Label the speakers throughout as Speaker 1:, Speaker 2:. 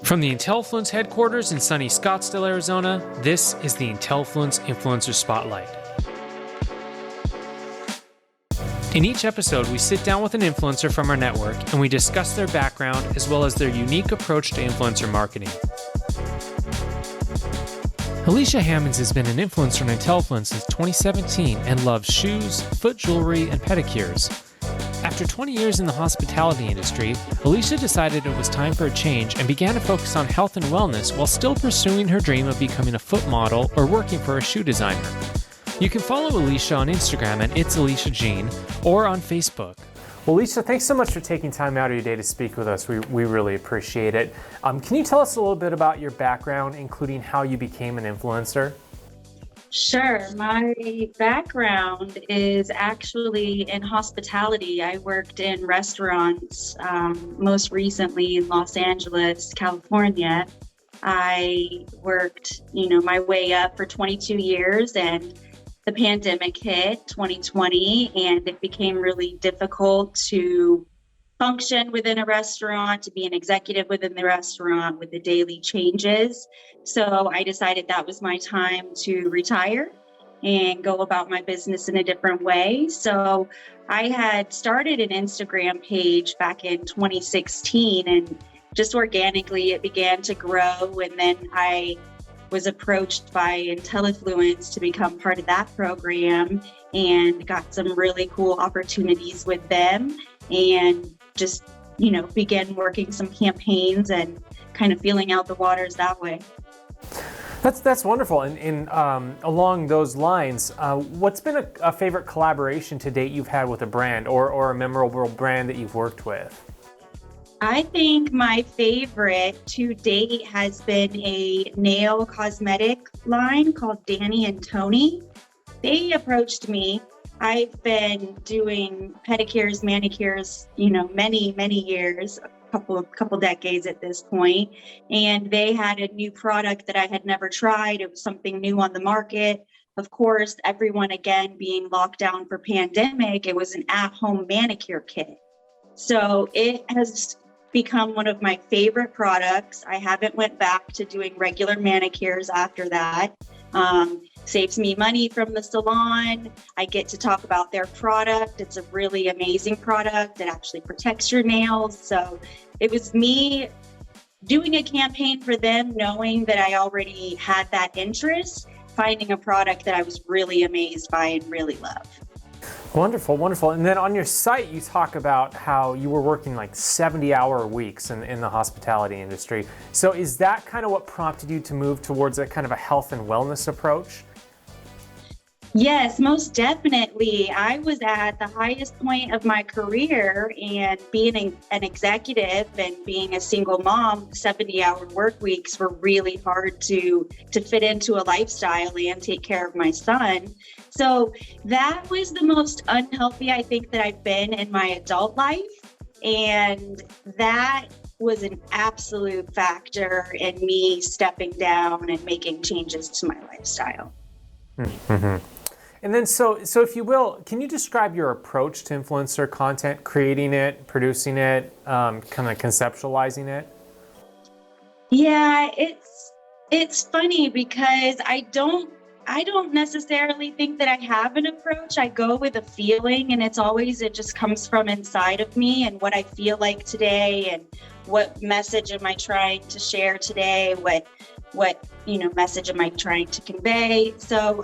Speaker 1: From the Intellifluence headquarters in sunny Scottsdale, Arizona, this is the Intellifluence Influencer Spotlight. In each episode, we sit down with an influencer from our network and we discuss their background as well as their unique approach to influencer marketing. Alicia Hammons has been an influencer on Intellifluence since 2017 and loves shoes, foot jewelry, and pedicures. After 20 years in the hospitality industry, Alicia decided it was time for a change and began to focus on health and wellness while still pursuing her dream of becoming a foot model or working for a shoe designer. You can follow Alicia on Instagram at It's Alicia Jean or on Facebook. Well, Alicia, thanks so much for taking time out of your day to speak with us. We really appreciate it. Can you tell us a little bit about your background, including how you became an influencer?
Speaker 2: Sure. My background is actually in hospitality. I worked in restaurants, most recently in Los Angeles, California. I worked, my way up for 22 years, and the pandemic hit 2020, and it became really difficult to function within a restaurant, to be an executive within the restaurant with the daily changes. So I decided that was my time to retire and go about my business in a different way. So I had started an Instagram page back in 2016, and just organically it began to grow. And then I was approached by Intellifluence to become part of that program and got some really cool opportunities with them, and just, began working some campaigns and kind of feeling out the waters that way.
Speaker 1: That's wonderful. And along those lines, what's been a favorite collaboration to date you've had with a brand or a memorable brand that you've worked with?
Speaker 2: I think my favorite to date has been a nail cosmetic line called Danny and Tony. They approached me. I've been doing pedicures, manicures, many, many years, a couple decades at this point. And they had a new product that I had never tried. It was something new on the market. Of course, everyone, again, being locked down for pandemic, it was an at-home manicure kit. So it has become one of my favorite products. I haven't went back to doing regular manicures after that. Saves me money from the salon. I get to talk about their product. It's a really amazing product. It actually protects your nails. So it was me doing a campaign for them, knowing that I already had that interest, finding a product that I was really amazed by and really loved.
Speaker 1: Wonderful, wonderful. And then on your site, you talk about how you were working like 70-hour weeks in the hospitality industry. So is that kind of what prompted you to move towards a kind of a health and wellness approach?
Speaker 2: Yes, most definitely. I was at the highest point of my career, and being an executive and being a single mom, 70-hour work weeks were really hard to fit into a lifestyle and take care of my son. So that was the most unhealthy I think that I've been in my adult life. And that was an absolute factor in me stepping down and making changes to my lifestyle.
Speaker 1: Mm-hmm. And then, so if you will, can you describe your approach to influencer content, creating it, producing it, kind of conceptualizing it?
Speaker 2: Yeah, it's funny because I don't necessarily think that I have an approach. I go with a feeling, and it just comes from inside of me and what I feel like today and what message am I trying to share today, what message am I trying to convey. So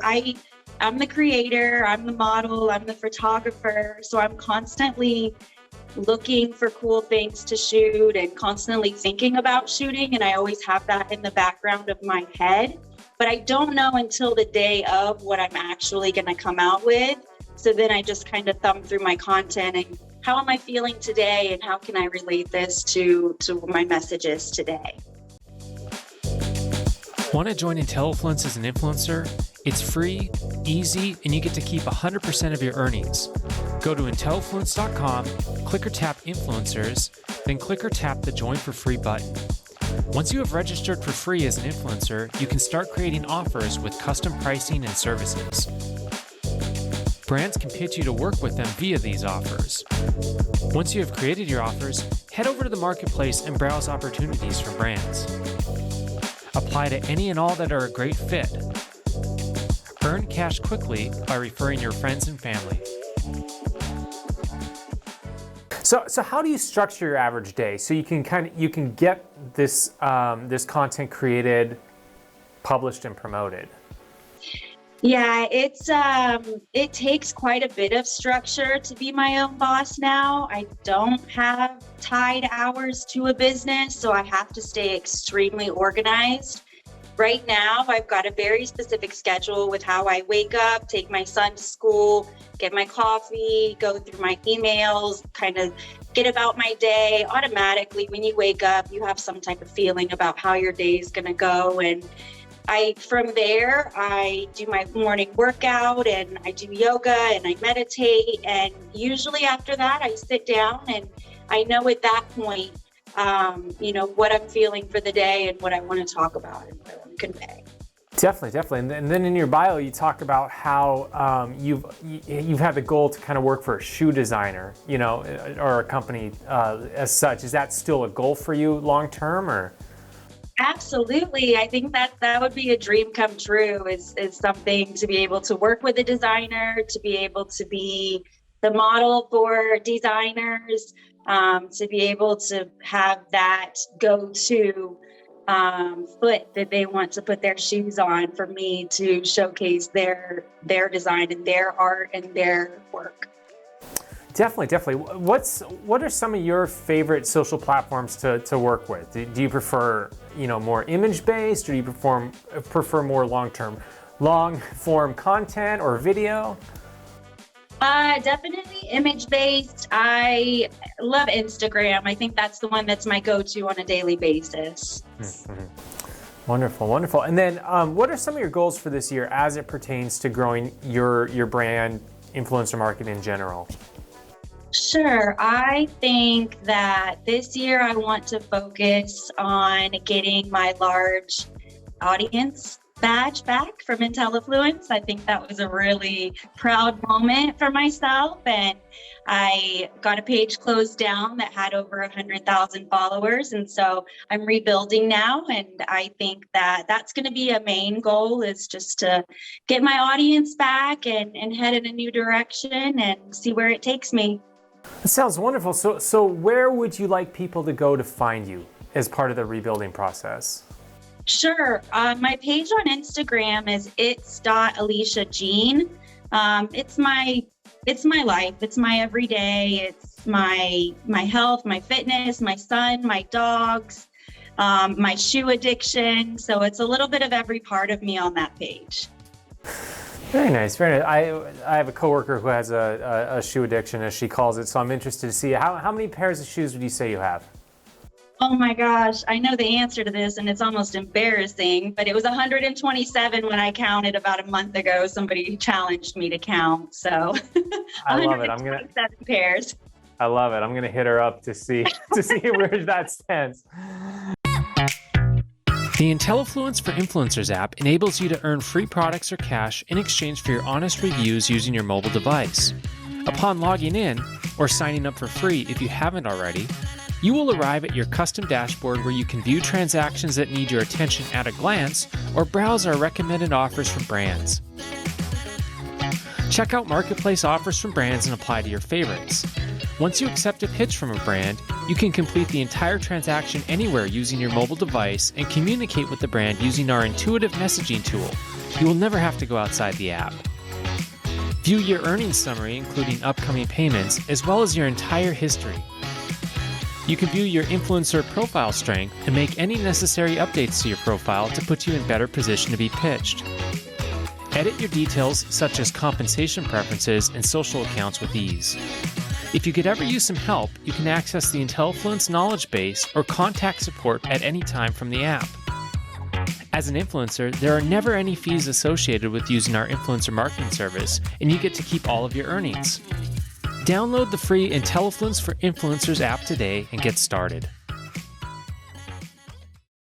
Speaker 2: I'm the creator, I'm the model, I'm the photographer. So I'm constantly looking for cool things to shoot and constantly thinking about shooting. And I always have that in the background of my head. But I don't know until the day of what I'm actually going to come out with. So then I just kind of thumb through my content and how am I feeling today and how can I relate this to my messages today.
Speaker 1: Want to join Intellifluence as an influencer? It's free, easy, and you get to keep 100% of your earnings. Go to Intellifluence.com, click or tap Influencers, then click or tap the Join for Free button. Once you have registered for free as an influencer, you can start creating offers with custom pricing and services. Brands can pitch you to work with them via these offers. Once you have created your offers, head over to the marketplace and browse opportunities from brands. Apply to any and all that are a great fit. Earn cash quickly by referring your friends and family. So how do you structure your average day so you can get this this content created, published, and promoted?
Speaker 2: Yeah, it takes quite a bit of structure to be my own boss now. I don't have tied hours to a business, so I have to stay extremely organized. Right now, I've got a very specific schedule with how I wake up, take my son to school, get my coffee, go through my emails, kind of get about my day. Automatically, when you wake up, you have some type of feeling about how your day is going to go. And from there, I do my morning workout and I do yoga and I meditate. And usually after that, I sit down and I know at that point, what I'm feeling for the day and what I want to talk about and what I want to convey.
Speaker 1: Definitely. And then in your bio, you talk about how you've had the goal to kind of work for a shoe designer, or a company as such. Is that still a goal for you long term, or?
Speaker 2: Absolutely. I think that would be a dream come true, is something to be able to work with a designer, to be able to be the model for designers, to be able to have that go-to foot that they want to put their shoes on for me to showcase their design and their art and their work.
Speaker 1: Definitely. What are some of your favorite social platforms to work with? Do you prefer, more image-based, or do you prefer more long-form content or video?
Speaker 2: Definitely image-based. I love Instagram. I think that's the one that's my go-to on a daily basis.
Speaker 1: Mm-hmm. Wonderful. And then what are some of your goals for this year as it pertains to growing your brand, influencer marketing in general?
Speaker 2: Sure. I think that this year I want to focus on getting my large audience badge back from Intellifluence. I think that was a really proud moment for myself. And I got a page closed down that had over 100,000 followers. And so I'm rebuilding now. And I think that that's going to be a main goal, is just to get my audience back and head in a new direction and see where it takes me.
Speaker 1: That sounds wonderful. So where would you like people to go to find you as part of the rebuilding process?
Speaker 2: Sure. My page on Instagram is its.AliciaJean. It's my life. It's my everyday. It's my health, my fitness, my son, my dogs, my shoe addiction. So it's a little bit of every part of me on that page.
Speaker 1: Very nice. I have a coworker who has a shoe addiction, as she calls it. So I'm interested to see how many pairs of shoes would you say you have?
Speaker 2: Oh my gosh, I know the answer to this, and it's almost embarrassing, but it was 127 when I counted about a month ago. Somebody challenged me to count, so
Speaker 1: I love it.
Speaker 2: 127 pairs.
Speaker 1: I love it. I'm gonna hit her up to see where that stands. The Intellifluence for Influencers app enables you to earn free products or cash in exchange for your honest reviews using your mobile device. Upon logging in, or signing up for free if you haven't already, you will arrive at your custom dashboard where you can view transactions that need your attention at a glance or browse our recommended offers from brands. Check out marketplace offers from brands and apply to your favorites. Once you accept a pitch from a brand, you can complete the entire transaction anywhere using your mobile device and communicate with the brand using our intuitive messaging tool. You will never have to go outside the app. View your earnings summary, including upcoming payments, as well as your entire history. You can view your influencer profile strength and make any necessary updates to your profile to put you in better position to be pitched. Edit your details such as compensation preferences and social accounts with ease. If you could ever use some help, you can access the Intellifluence knowledge base or contact support at any time from the app. As an influencer, there are never any fees associated with using our influencer marketing service, and you get to keep all of your earnings. Download the free Intellifluence for Influencers app today and get started.